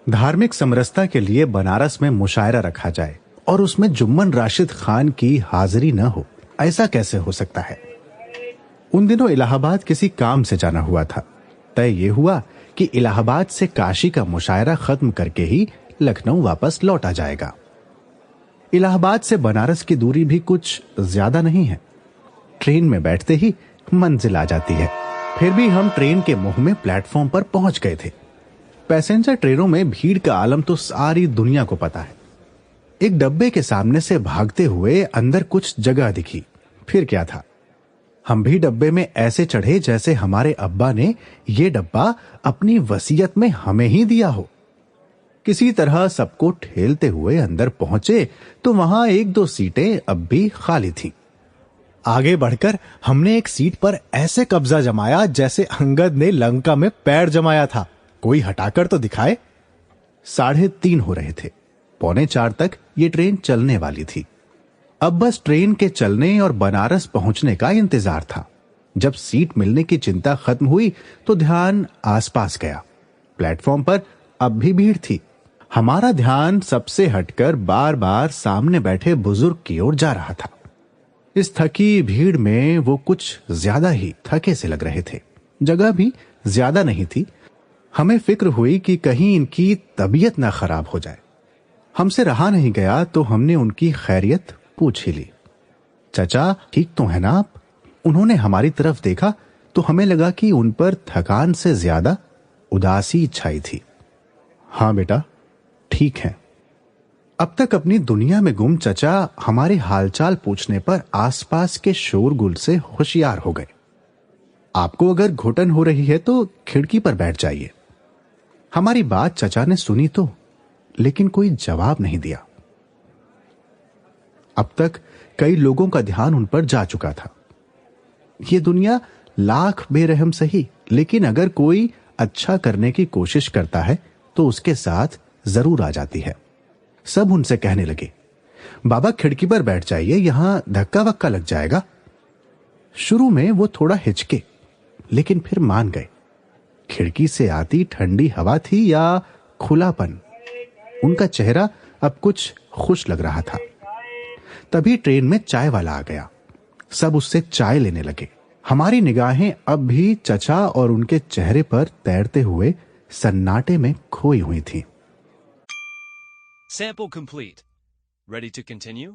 धार्मिक समरसता के लिए बनारस में मुशायरा रखा जाए और उसमें जुम्मन राशिद खान की हाजिरी न हो, ऐसा कैसे हो सकता है? उन दिनों इलाहाबाद किसी काम से जाना हुआ था। तय ये हुआ कि इलाहाबाद से काशी का मुशायरा खत्म करके ही लखनऊ वापस लौटा जाएगा। इलाहाबाद से बनारस की दूरी भी कुछ ज्यादा नहीं है। ट्रेन में बैठते ही मंजिल आ जाती है। फिर भी हम ट्रेन के मुंह में प्लेटफॉर्म पर पहुंच गए थे। पैसेंजर ट्रेनों में भीड़ का आलम तो सारी दुनिया को पता है। एक डब्बे के सामने से भागते हुए अंदर कुछ जगह दिखी। फिर क्या था, हम भी डब्बे में ऐसे चढ़े जैसे हमारे अब्बा ने ये डब्बा अपनी वसीयत में हमें ही दिया हो। किसी तरह सबको ठेलते हुए अंदर पहुंचे तो वहां एक दो सीटें अब भी खाली थीं। आगे बढ़कर हमने एक सीट पर ऐसे कब्जा जमाया जैसे अंगद ने लंका में पैर जमाया था। कोई हटाकर तो दिखाए। 3:30 हो रहे थे। 3:45 तक ये ट्रेन चलने वाली थी। अब बस ट्रेन के चलने और बनारस पहुंचने का इंतजार था। जब सीट मिलने की चिंता खत्म हुई तो ध्यान आसपास गया। प्लेटफॉर्म पर अब भी भीड़ थी। हमारा ध्यान सबसे हटकर बार बार सामने बैठे बुजुर्ग की ओर जा रहा था। इस थकी भीड़ में वो कुछ ज्यादा ही थके से लग रहे थे। जगह भी ज्यादा नहीं थी। हमें फिक्र हुई कि कहीं इनकी तबीयत ना खराब हो जाए। हमसे रहा नहीं गया तो हमने उनकी खैरियत पूछ ही ली। चाचा ठीक तो है ना आप? उन्होंने हमारी तरफ देखा तो हमें लगा कि उन पर थकान से ज्यादा उदासी छाई थी। हाँ बेटा, ठीक है। अब तक अपनी दुनिया में गुम चचा हमारे हालचाल पूछने पर आसपास के शोरगुल से होशियार हो गए। आपको अगर घुटन हो रही है तो खिड़की पर बैठ जाइए। हमारी बात चचा ने सुनी तो, लेकिन कोई जवाब नहीं दिया। अब तक कई लोगों का ध्यान उन पर जा चुका था। ये दुनिया लाख बेरहम सही, लेकिन अगर कोई अच्छा करने की कोशिश करता है तो उसके साथ जरूर आ जाती है। सब उनसे कहने लगे, बाबा खिड़की पर बैठ जाइए, यहां धक्का वक्का लग जाएगा। शुरू में वो थोड़ा हिचके, लेकिन फिर मान गए। खिड़की से आती ठंडी हवा थी या खुलापन, उनका चेहरा अब कुछ खुश लग रहा था। तभी ट्रेन में चाय वाला आ गया। सब उससे चाय लेने लगे। हमारी निगाहें अब भी चचा और उनके चेहरे पर तैरते हुए सन्नाटे में खोई हुई थीं। Sample complete. Ready to continue?